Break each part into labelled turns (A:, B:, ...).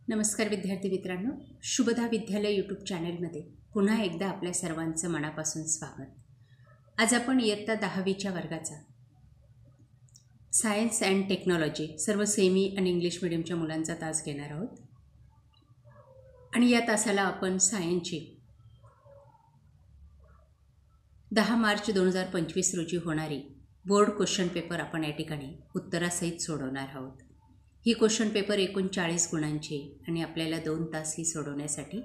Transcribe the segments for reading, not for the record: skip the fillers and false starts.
A: नमस्कार विद्यार्थी मित्रांनो, शुभदा विद्यालय यूट्यूब चॅनलमध्ये पुन्हा एकदा आपल्या सर्वांचं मनापासून स्वागत. आज आपण इयत्ता 10वीच्या वर्गाचा सायन्स अँड टेक्नॉलॉजी सर्व सेमी आणि इंग्लिश मीडियमच्या मुलांचा तास घेणार आहोत. आणि या तासाला आपण सायन्सची 10 मार्च 2025 रोजी होणारी बोर्ड क्वेश्चन पेपर आपण या ठिकाणी उत्तरासहित सोडवणार आहोत. ही क्वेश्चन पेपर एकूण 40 गुणांची आणि आपल्याला 2 तास ही सोडवण्यासाठी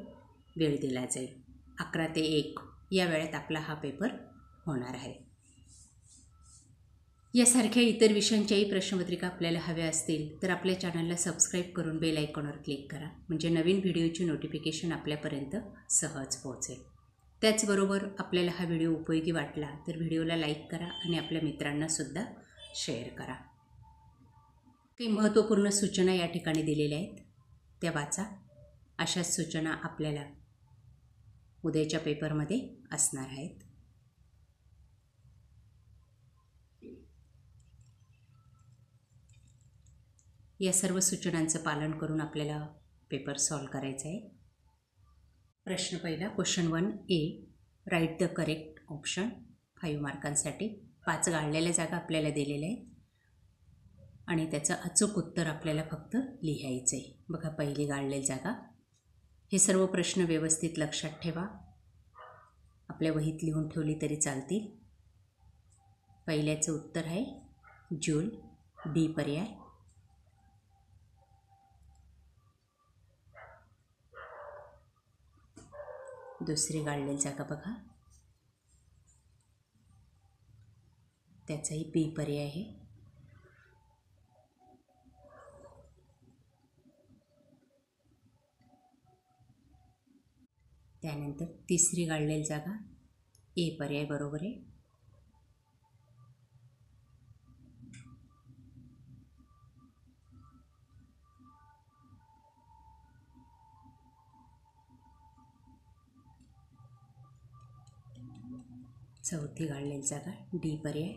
A: वेळ दिला जाईल. 11 ते 1 या वेळेत आपला हा पेपर होणार आहे. यासारख्या इतर विषयांच्याही प्रश्नपत्रिका आपल्याला हव्या असतील तर आपल्या चॅनलला सबस्क्राईब करून बेल आयकॉनवर क्लिक करा, म्हणजे नवीन व्हिडिओची नोटिफिकेशन आपल्यापर्यंत सहज पोहोचेल. त्याचबरोबर आपल्याला हा व्हिडिओ उपयोगी वाटला तर व्हिडिओला लाईक करा आणि आपल्या मित्रांनासुद्धा शेअर करा. काही महत्त्वपूर्ण सूचना या ठिकाणी दिलेल्या आहेत, त्या वाचा. अशाच सूचना आपल्याला उद्याच्या पेपरमध्ये असणार आहेत. या सर्व सूचनांचं पालन करून आपल्याला पेपर सॉल्व करायचा आहे. प्रश्न पहिला, question 1A, write the correct option. 5 मार्कांसाठी 5 गाळलेल्या जागा आपल्याला दिलेल्या आहेत आणि त्याचं अचूक उत्तर आपल्याला फक्त लिहायचं आहे. बघा, पहिली गाळलेली जागा. हे सर्व प्रश्न व्यवस्थित लक्षात ठेवा, आपल्या वहीत लिहून ठेवली तरी चालतील. पहिल्याचं उत्तर आहे जूल, बी पर्याय. दुसरी गाळलेली जागा बघा, त्याचाही बी पर्याय आहे. त्यानंतर तिसरी गाळलेली जागा, ए पर्याय बरोबर आहे. चौथी गाळलेली जागा, डी पर्याय.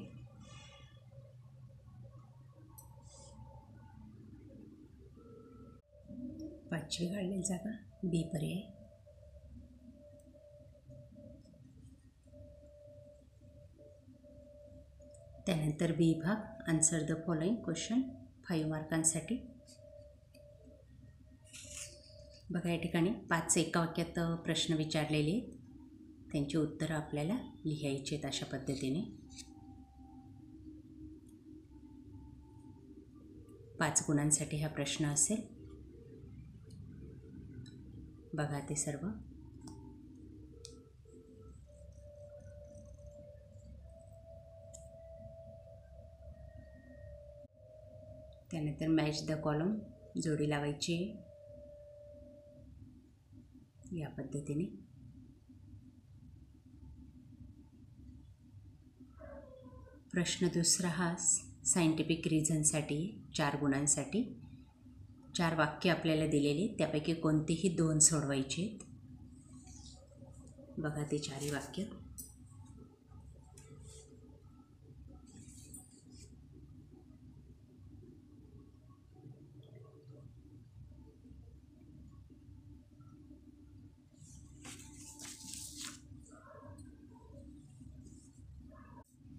A: पाचवी गाळलेली जागा, बी पर्याय. त्यानंतर बी भाग, आन्सर द फॉलोइंग क्वेश्चन. 5 मार्कांसाठी. बघा, या ठिकाणी 5 एका वाक्यात प्रश्न विचारलेले आहेत, त्यांची उत्तरं आपल्याला लिहायची आहेत अशा पद्धतीने. 5 गुणांसाठी हा प्रश्न असेल. बघा ते सर्व. त्यानंतर मॅच द कॉलम, जोडी लावायची या पद्धतीने. प्रश्न दुसरा हा सायंटिफिक रिझनसाठी 4 गुणांसाठी. 4 वाक्य आपल्याला दिलेली, त्यापैकी कोणतेही 2 सोडवायचे आहेत. बघा ते 4ही वाक्य.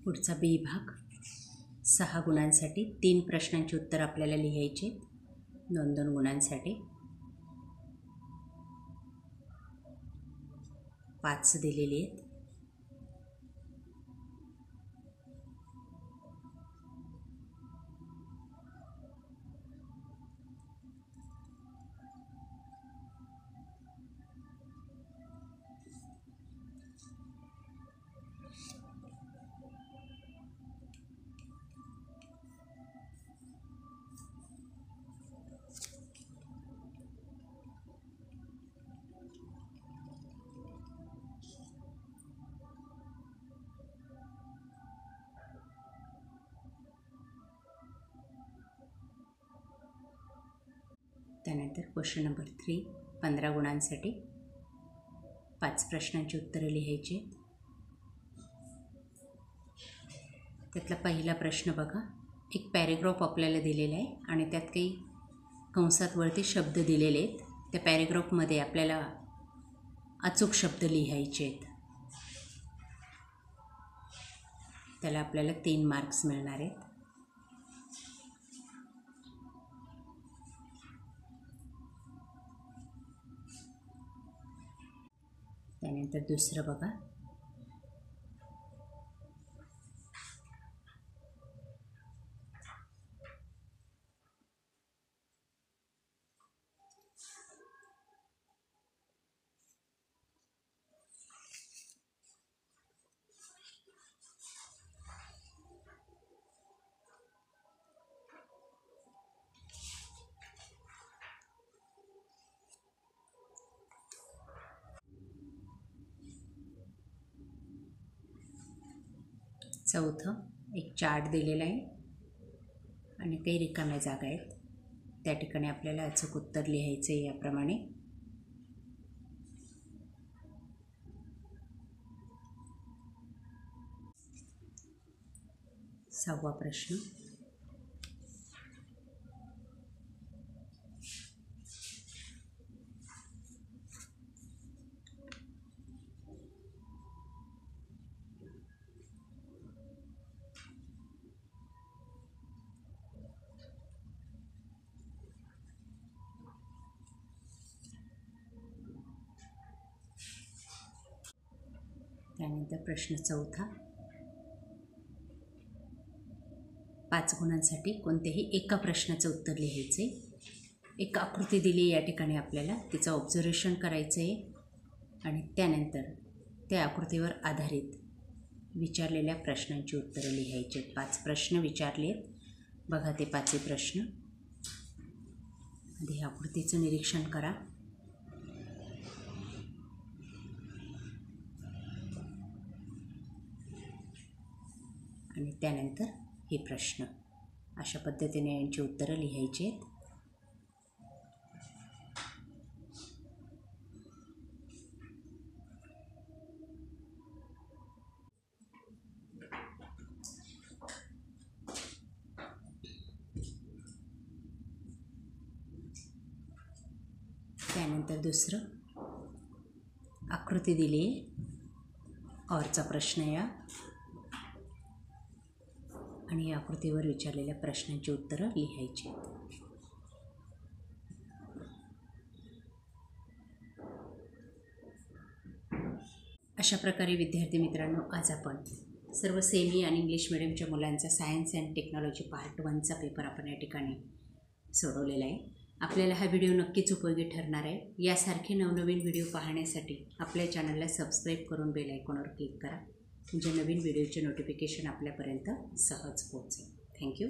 A: पुढचा बी भाग, 6 गुणांसाठी. 3 प्रश्नांची उत्तर आपल्याला लिहायची, 2-2 गुणांसाठी. 5 दिलेली आहेत. त्यानंतर क्वेश्चन नंबर 3, 15 गुणांसाठी. 5 प्रश्नांची उत्तरं लिहायची. त्यातला पहिला प्रश्न बघा, एक पॅरेग्राफ आपल्याला दिलेला आहे आणि त्यात काही कंसात वरती शब्द दिलेले आहेत, त्या पॅरेग्राफमध्ये आपल्याला अचूक शब्द लिहायचे आहेत. त्याला आपल्याला 3 मार्क्स मिळणार आहेत. त्यानंतर दुसरं बघा. चौथं एक चार्ट दिलेला आहे आणि काही रिकाम्या जागा आहेत. त्या ठिकाणी आपल्याला अचूक उत्तर लिहायचं आहे याप्रमाणे. सहावा प्रश्न. त्यानंतर प्रश्न चौथा. 5 गुणांसाठी कोणत्याही एका प्रश्नाचं उत्तर लिहायचं आहे. एक आकृती दिली या ठिकाणी आपल्याला, तिचं ऑब्झर्वेशन करायचं आहे आणि त्यानंतर त्या आकृतीवर आधारित विचारलेल्या प्रश्नांची उत्तरं लिहायची आहेत. 5 प्रश्न विचारले आहेत. बघा ते 5 प्रश्न. आधी आकृतीचं निरीक्षण करा. आणि त्यानंतर हे प्रश्न. अशा पद्धतीने यांची उत्तरं लिहायची आहेत. त्यानंतर दुसरं, आकृती दिली आहे, औरचा प्रश्न या आणि या आकृतीवर विचारलेल्या प्रश्नांची उत्तरं लिहायची. अशा प्रकारे विद्यार्थी मित्रांनो, आज आपण सर्व सेमी आणि इंग्लिश मिडियमच्या मुलांचा सायन्स अँड टेक्नॉलॉजी पार्ट 1चा पेपर आपण या ठिकाणी सोडवलेला आहे. आपल्याला हा व्हिडिओ नक्कीच उपयोगी ठरणार आहे. यासारखे नवनवीन व्हिडिओ पाहण्यासाठी आपल्या चॅनलला सबस्क्राईब करून बेल आयकॉनवर क्लिक करा, म्हणजे नवीन व्हिडिओचे नोटिफिकेशन आपल्यापर्यंत सहज पोहोचेल. थँक्यू.